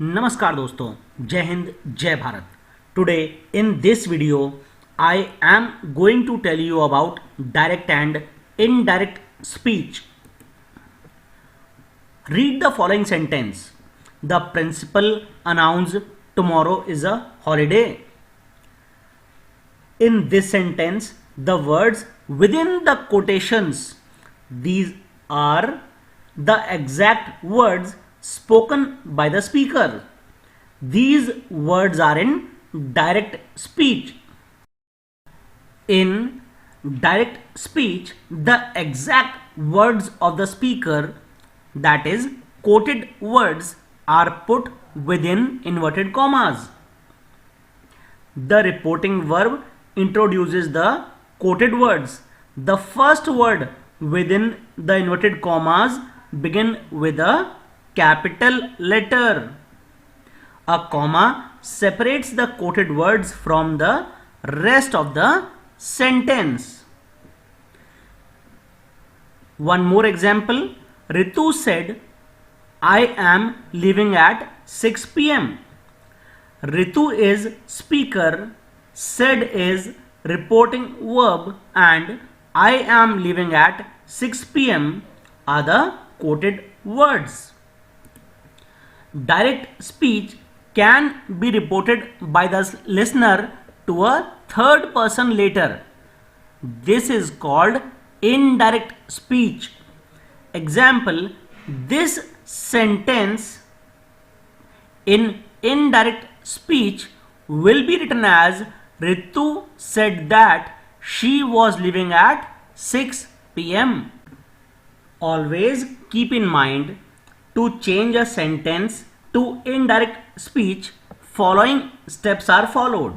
नमस्कार दोस्तों, जय हिंद, जय Bharat. Today in this video I am going to tell you about direct and indirect speech. Read the following sentence. The principal announced tomorrow is a holiday. In this sentence, the words within the quotations, these are the exact words spoken by the speaker. These words are in direct speech. In direct speech, the exact words of the speaker, that is, quoted words, are put within inverted commas. The reporting verb introduces the quoted words. The first word within the inverted commas begin with a capital letter. A comma separates the quoted words from the rest of the sentence. One more example. Ritu said, I am leaving at 6 p.m. Ritu is speaker, said is reporting verb, and I am leaving at 6 p.m. are the quoted words. Direct speech can be reported by the listener to a third person later. This is called indirect speech. Example, this sentence in indirect speech will be written as Ritu said that she was leaving at 6 p.m. Always keep in mind, to change a sentence to indirect speech, following steps are followed.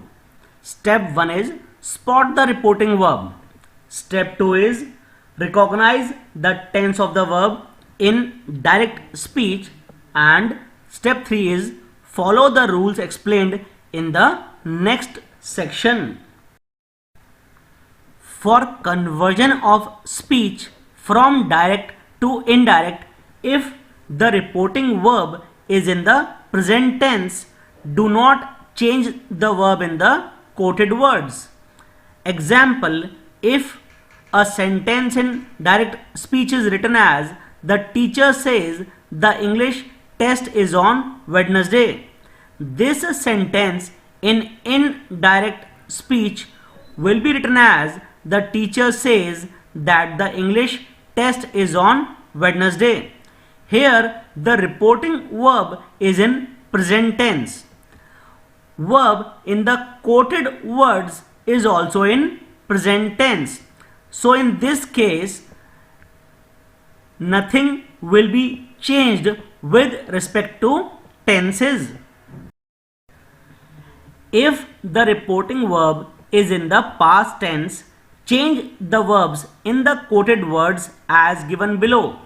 Step 1 is spot the reporting verb. Step 2 is recognize the tense of the verb in direct speech, and step 3 is follow the rules explained in the next section. For conversion of speech from direct to indirect, if the reporting verb is in the present tense, do not change the verb in the quoted words. Example, if a sentence in direct speech is written as the teacher says the English test is on Wednesday, this sentence in indirect speech will be written as the teacher says that the English test is on Wednesday. Here the reporting verb is in present tense. Verb in the quoted words is also in present tense. So in this case, nothing will be changed with respect to tenses. If the reporting verb is in the past tense, change the verbs in the quoted words as given below.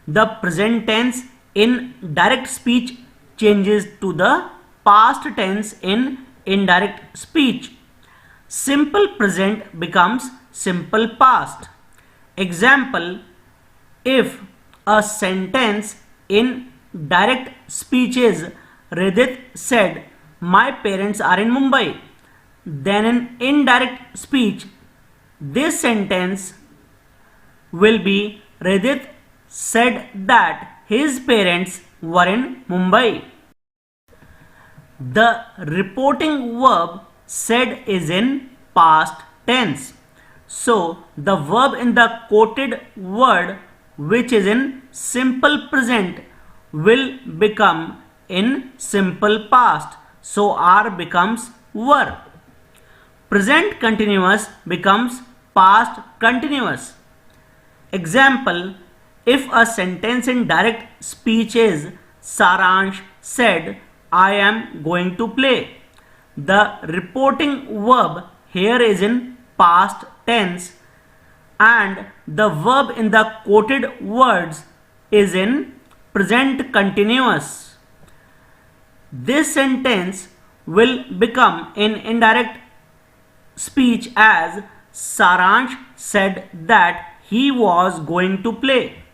The present tense in direct speech changes to the past tense in indirect speech. Simple present becomes simple past. Example, if a sentence in direct speech is Redit said, my parents are in Mumbai, then in indirect speech, this sentence will be Redit said that his parents were in Mumbai. The reporting verb said is in past tense. So the verb in the quoted word, which is in simple present, will become in simple past. So R becomes were. Present continuous becomes past continuous. Example, if a sentence in direct speech is Saransh said, I am going to play, the reporting verb here is in past tense and the verb in the quoted words is in present continuous. This sentence will become in indirect speech as Saransh said that he was going to play.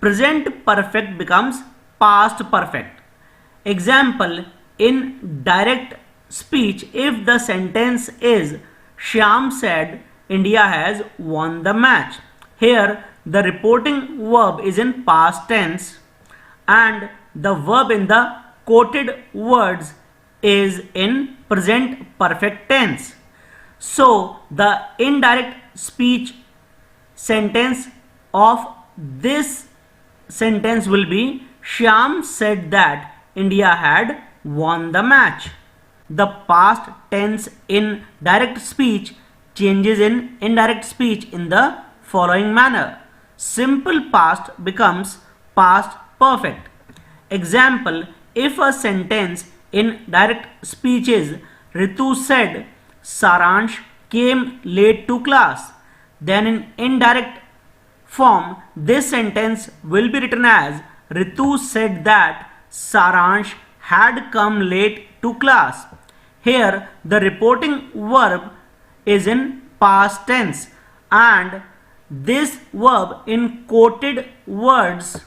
Present perfect becomes past perfect. Example, in direct speech, if the sentence is Shyam said India has won the match. Here the reporting verb is in past tense and the verb in the quoted words is in present perfect tense. So the indirect speech sentence of this sentence will be Shyam said that India had won the match. The past tense in direct speech changes in indirect speech in the following manner. Simple past becomes past perfect. Example, if a sentence in direct speech is Ritu said Saransh came late to class, then in indirect form this sentence will be written as Ritu said that Saransh had come late to class. Here the reporting verb is in past tense and this verb in quoted words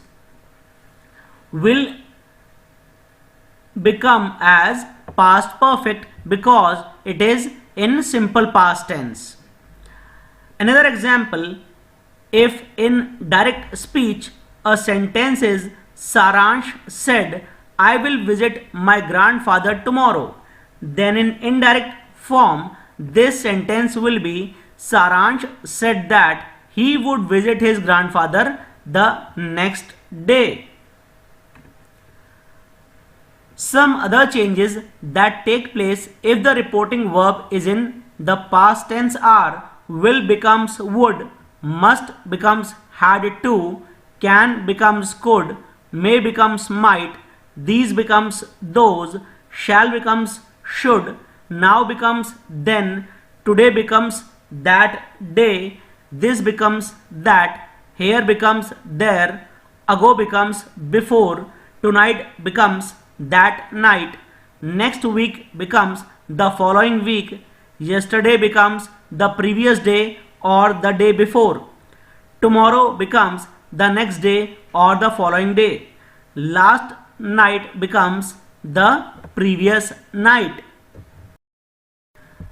will become as past perfect because it is in simple past tense. Another example, if in direct speech a sentence is Saransh said I will visit my grandfather tomorrow, then in indirect form this sentence will be Saransh said that he would visit his grandfather the next day. Some other changes that take place if the reporting verb is in the past tense are will becomes would, must becomes had to, can becomes could, may becomes might, these becomes those, shall becomes should, now becomes then, today becomes that day, this becomes that, here becomes there, ago becomes before, tonight becomes that night, next week becomes the following week, yesterday becomes the previous day or the day before, tomorrow becomes the next day or the following day, last night becomes the previous night.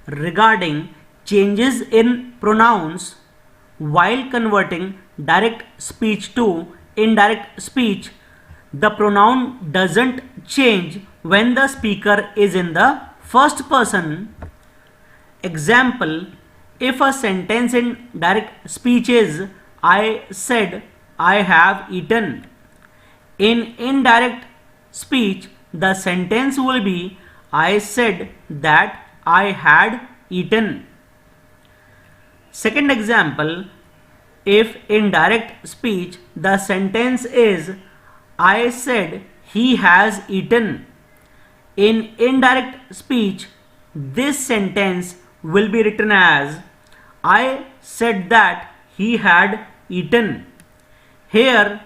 Regarding changes in pronouns while converting direct speech to indirect speech, the pronoun doesn't change when the speaker is in the first person. Example, if a sentence in direct speech is I said I have eaten, in indirect speech the sentence will be I said that I had eaten. Second example, if in direct speech the sentence is I said he has eaten, in indirect speech this sentence will be written as I said that he had eaten. Here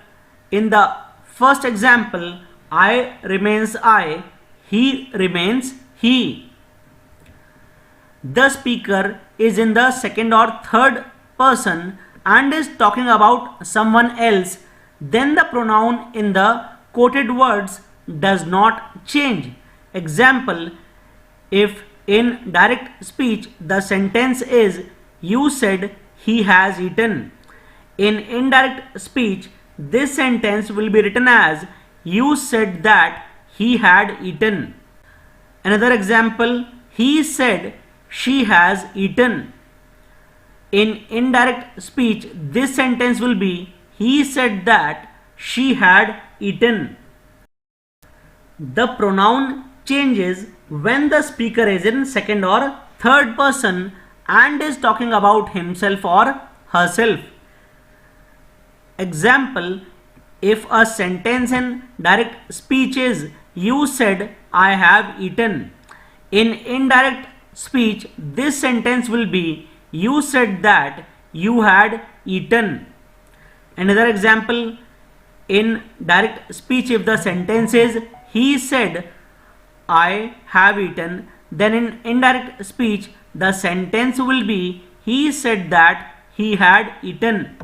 in the first example I remains I, he remains he. The speaker is in the second or third person and is talking about someone else, then the pronoun in the quoted words does not change. Example, if in direct speech the sentence is you said he has eaten, in indirect speech this sentence will be written as you said that he had eaten. Another example, he said she has eaten. In indirect speech this sentence will be he said that she had eaten. The pronoun changes when the speaker is in second or third person and is talking about himself or herself. Example, if a sentence in direct speech is you said I have eaten, in indirect speech this sentence will be you said that you had eaten. Another example, in direct speech if the sentence is he said I have eaten, then in indirect speech the sentence will be he said that he had eaten.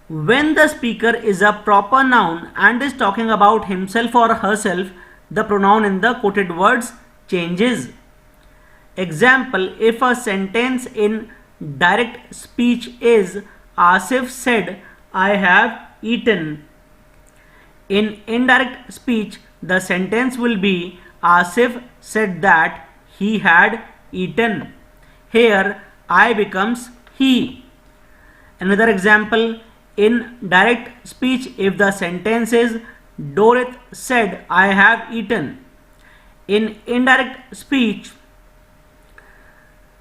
When the speaker is a proper noun and is talking about himself or herself, the pronoun in the quoted words changes. Example, if a sentence in direct speech is Asif said, I have eaten. In indirect speech, the sentence will be Asif said that he had eaten. Here, I becomes he. Another example, in direct speech, if the sentence is Dorit said, I have eaten. In indirect speech,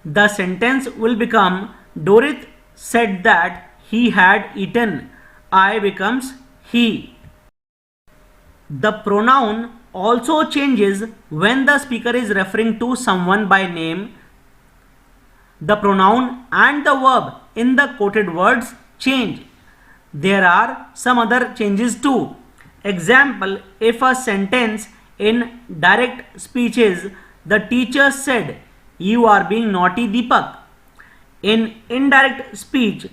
the sentence will become Dorit said that he had eaten. I becomes he. The pronoun also changes when the speaker is referring to someone by name. The pronoun and the verb in the quoted words change. There are some other changes too. Example, if a sentence in direct speech is the teacher said, you are being naughty, Deepak. In indirect speech,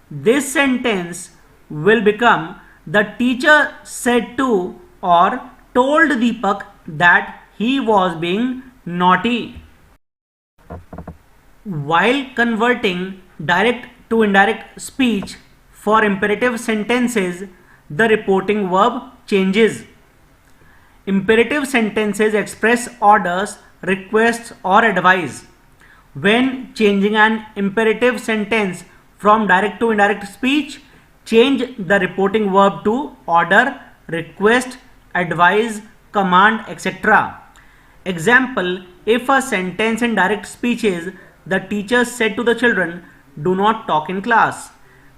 this sentence will become the teacher said to or told Deepak that he was being naughty. While converting direct to indirect speech for imperative sentences, the reporting verb changes. Imperative sentences express orders, requests, or advice. When changing an imperative sentence from direct to indirect speech, change the reporting verb to order, request, advise, command, etc. Example, if a sentence in direct speech is the teacher said to the children, do not talk in class,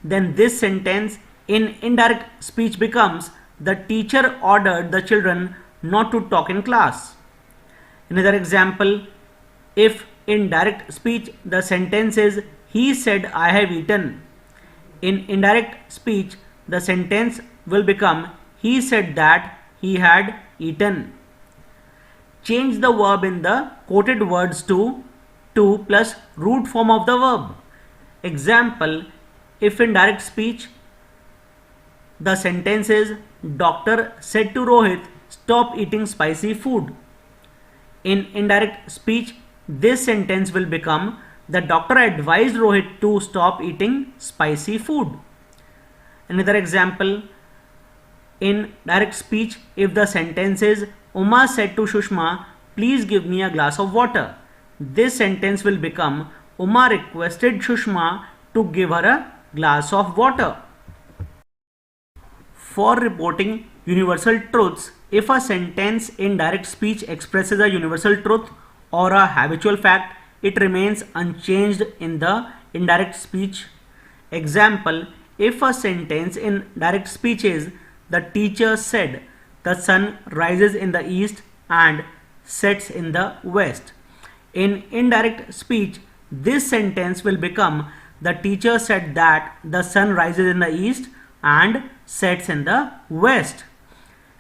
then this sentence in indirect speech becomes the teacher ordered the children not to talk in class. Another example, if in direct speech the sentence is he said I have eaten. In indirect speech the sentence will become he said that he had eaten. Change the verb in the quoted words to plus root form of the verb. Example, if in direct speech the sentence is doctor said to Rohit stop eating spicy food. In indirect speech, this sentence will become the doctor advised Rohit to stop eating spicy food. Another example, in direct speech, if the sentence is Uma said to Shushma, please give me a glass of water, this sentence will become Uma requested Shushma to give her a glass of water. For reporting universal truths, if a sentence in direct speech expresses a universal truth or a habitual fact, it remains unchanged in the indirect speech. Example, if a sentence in direct speech is the teacher said the sun rises in the east and sets in the west. In indirect speech, this sentence will become the teacher said that the sun rises in the east and sets in the west.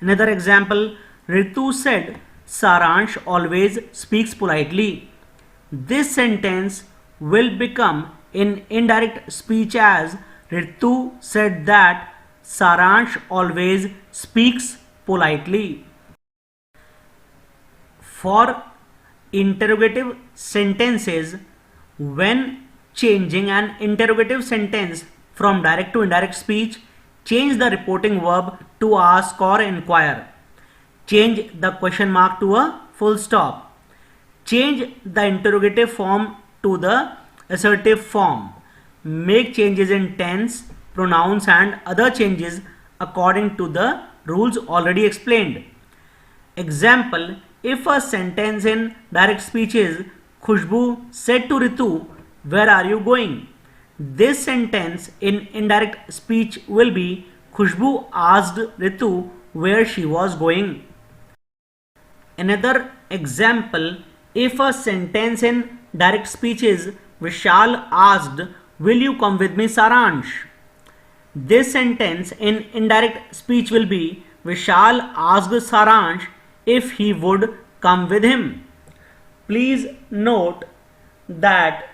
Another example, Ritu said Saransh always speaks politely. This sentence will become in indirect speech as Ritu said that Saransh always speaks politely. For interrogative sentences, when changing an interrogative sentence from direct to indirect speech, change the reporting verb to ask or inquire. Change the question mark to a full stop. Change the interrogative form to the assertive form. Make changes in tense, pronouns and other changes according to the rules already explained. Example, if a sentence in direct speech is Khushbu said to Ritu, where are you going? This sentence in indirect speech will be Khushbu asked Ritu where she was going. Another example, if a sentence in direct speech is Vishal asked, will you come with me Saransh? This sentence in indirect speech will be Vishal asked Saransh if he would come with him. Please note that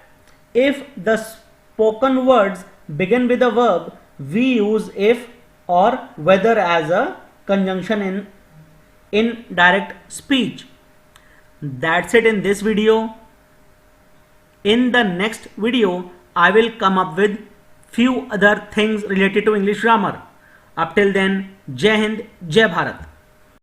if the spoken words begin with a verb, we use if or whether as a conjunction in indirect speech. That's it in this video. In the next video, I will come up with few other things related to English grammar. Up till then, Jai Hind, Jai Bharat.